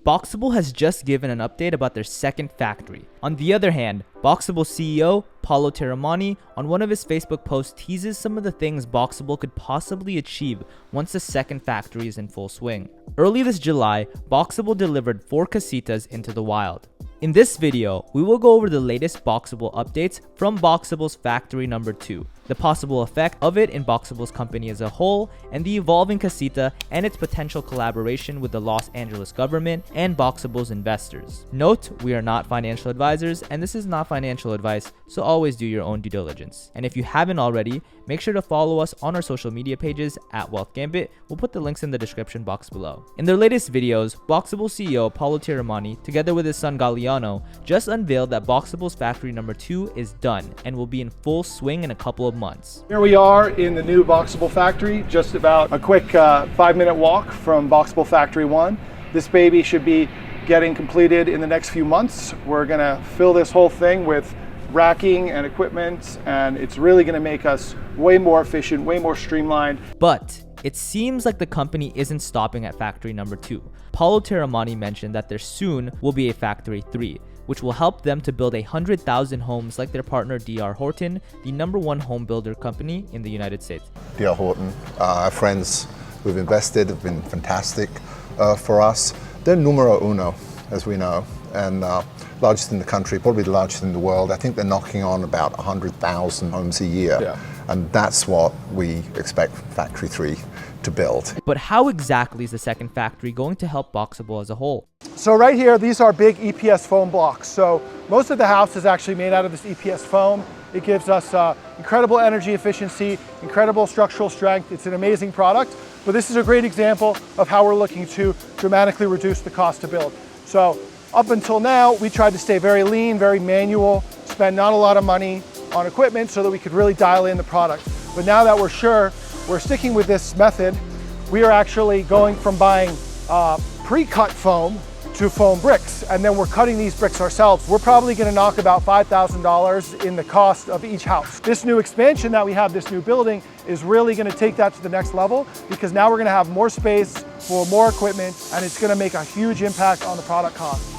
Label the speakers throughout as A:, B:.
A: BOXABL has just given an update about their second factory. On the other hand, BOXABL CEO Paulo Tiramani on one of his Facebook posts teases some of the things BOXABL could possibly achieve once the second factory is in full swing. Early this July, BOXABL delivered 4 casitas into the wild. In this video, we will go over the latest BOXABL updates from BOXABL's factory number 2, the possible effect of it in BOXABL's company as a whole, and the evolving casita and its potential collaboration with the Los Angeles government and BOXABL's investors. Note, we are not financial advisors and this is not financial advice, so always do your own due diligence. And if you haven't already, make sure to follow us on our social media pages at WealthGambit. We'll put the links in the description box below. In their latest videos, BOXABL CEO Paulo Tiramani, together with his son Galliano, just unveiled that BOXABL's factory number 2 is done and will be in full swing in a couple of months.
B: Here we are in the new BOXABL factory, just about a quick 5-minute walk from BOXABL Factory 1. This baby should be getting completed in the next few months. We're gonna fill this whole thing with racking and equipment, and it's really gonna make us way more efficient, way more streamlined.
A: But it seems like the company isn't stopping at factory number 2. Paulo Tiramani mentioned that there soon will be a factory 3, which will help them to build 100,000 homes like their partner D.R. Horton, the #1 home builder company in the United States.
C: D.R. Horton, our friends who've invested have been fantastic for us. They're numero uno, as we know, and largest in the country, probably the largest in the world. I think they're knocking on about 100,000 homes a year.
B: Yeah.
C: And that's what we expect Factory 3 to build.
A: But how exactly is the second factory going to help BOXABL as a whole?
B: So right here, these are big EPS foam blocks. So most of the house is actually made out of this EPS foam. It gives us incredible energy efficiency, incredible structural strength. It's an amazing product, but this is a great example of how we're looking to dramatically reduce the cost to build. So up until now, we tried to stay very lean, very manual, spend not a lot of money on equipment so that we could really dial in the product. But now that we're sure we're sticking with this method, we are actually going from buying pre-cut foam to foam bricks, and then we're cutting these bricks ourselves. We're probably gonna knock about $5,000 in the cost of each house. This new expansion that we have, this new building, is really gonna take that to the next level, because now we're gonna have more space for more equipment, and it's gonna make a huge impact on the product cost.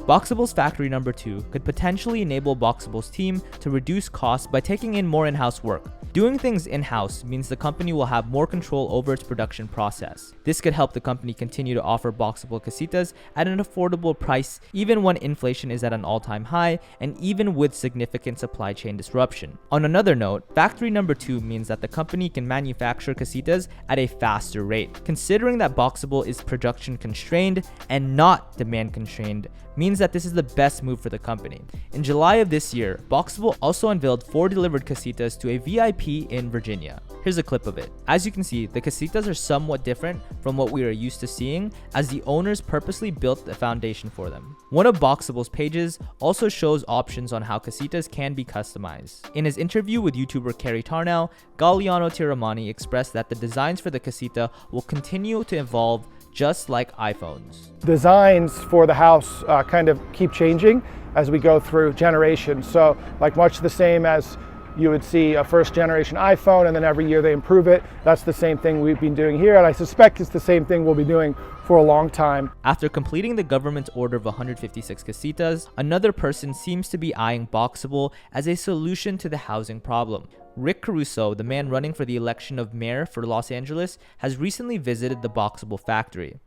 A: BOXABL's factory number 2 could potentially enable BOXABL's team to reduce costs by taking in more in-house work. Doing things in-house means the company will have more control over its production process. This could help the company continue to offer BOXABL casitas at an affordable price even when inflation is at an all-time high and even with significant supply chain disruption. On another note, factory number 2 means that the company can manufacture casitas at a faster rate. Considering that BOXABL is production constrained and not demand constrained, means that this is the best move for the company. In July of this year, BOXABL also unveiled 4 delivered casitas to a VIP in Virginia. Here's a clip of it. As you can see, the casitas are somewhat different from what we are used to seeing, as the owners purposely built the foundation for them. One of BOXABL's pages also shows options on how casitas can be customized. In his interview with YouTuber Carrie Tarnow, Galliano Tiramani expressed that the designs for the casita will continue to evolve just like iPhones.
B: Designs for the house kind of keep changing as we go through generations. So like much the same as you would see a first generation iPhone, and then every year they improve it. That's the same thing we've been doing here, and I suspect it's the same thing we'll be doing for a long time.
A: After completing the government's order of 156 casitas, another person seems to be eyeing BOXABL as a solution to the housing problem. Rick Caruso, the man running for the election of mayor for Los Angeles, has recently visited the BOXABL factory.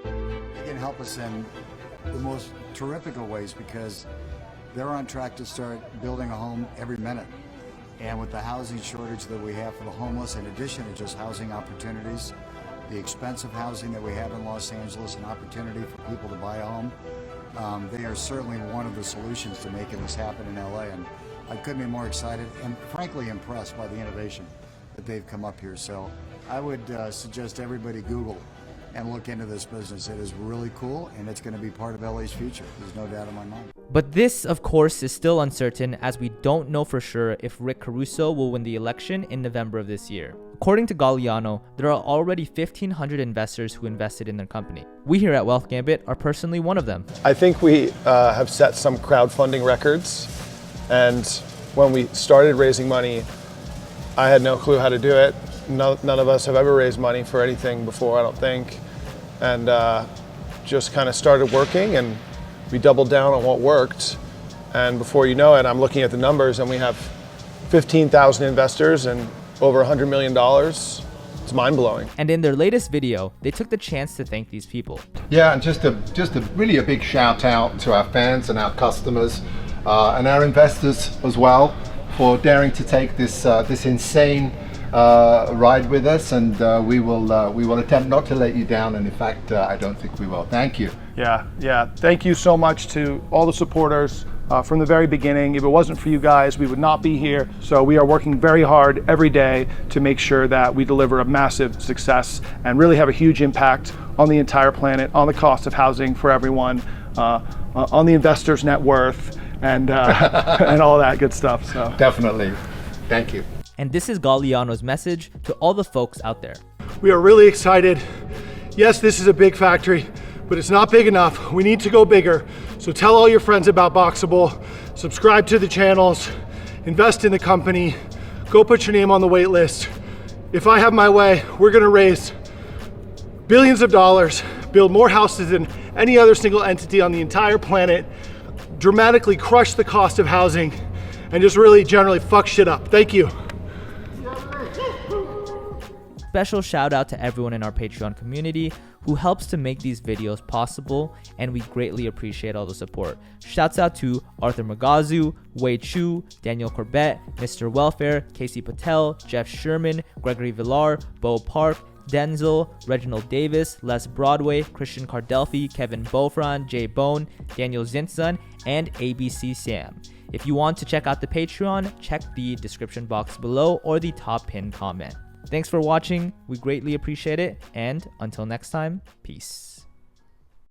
D: They can help us in the most terrific of ways because they're on track to start building a home every minute. And with the housing shortage that we have for the homeless, in addition to just housing opportunities, the expensive housing that we have in Los Angeles, an opportunity for people to buy a home, they are certainly one of the solutions to making this happen in LA. And I couldn't be more excited and frankly impressed by the innovation that they've come up here. So I would suggest everybody Google and look into this business. It is really cool, and it's going to be part of LA's future. There's no doubt in my mind.
A: But this, of course, is still uncertain, as we don't know for sure if Rick Caruso will win the election in November of this year. According to Galliano, there are already 1,500 investors who invested in their company. We here at WealthGambit are personally one of them.
B: I think we have set some crowdfunding records, and when we started raising money, I had no clue how to do it. None of us have ever raised money for anything before, I don't think. and just kind of started working, and we doubled down on what worked. And before you know it, I'm looking at the numbers and we have 15,000 investors and over $100 million. It's mind-blowing.
A: And in their latest video, they took the chance to thank these people.
C: Yeah, and just a really a big shout out to our fans and our customers and our investors as well for daring to take this this insane ride with us, and we will attempt not to let you down, and in fact I don't think we will. Thank you.
B: Yeah. Thank you so much to all the supporters from the very beginning. If it wasn't for you guys, we would not be here. So we are working very hard every day to make sure that we deliver a massive success and really have a huge impact on the entire planet, on the cost of housing for everyone, on the investors' net worth, and and all that good stuff. So
C: Definitely. Thank you.
A: And this is Galliano's message to all the folks out there.
B: we are really excited. Yes, this is a big factory, but it's not big enough. We need to go bigger. So tell all your friends about BOXABL, subscribe to the channels, invest in the company, go put your name on the wait list. If I have my way, we're gonna raise billions of dollars, build more houses than any other single entity on the entire planet, dramatically crush the cost of housing, and just really generally fuck shit up. Thank you.
A: Special shout out to everyone in our Patreon community who helps to make these videos possible, and we greatly appreciate all the support. Shouts out to Arthur Magazu, Wei Chu, Daniel Corbett, Mr. Welfare, Casey Patel, Jeff Sherman, Gregory Villar, Bo Park, Denzel, Reginald Davis, Les Broadway, Christian Cardelphi, Kevin Beaufran, Jay Bone, Daniel Zinson, and ABC Sam. If you want to check out the Patreon, check the description box below or the top pinned comment. Thanks for watching, we greatly appreciate it, and until next time, peace.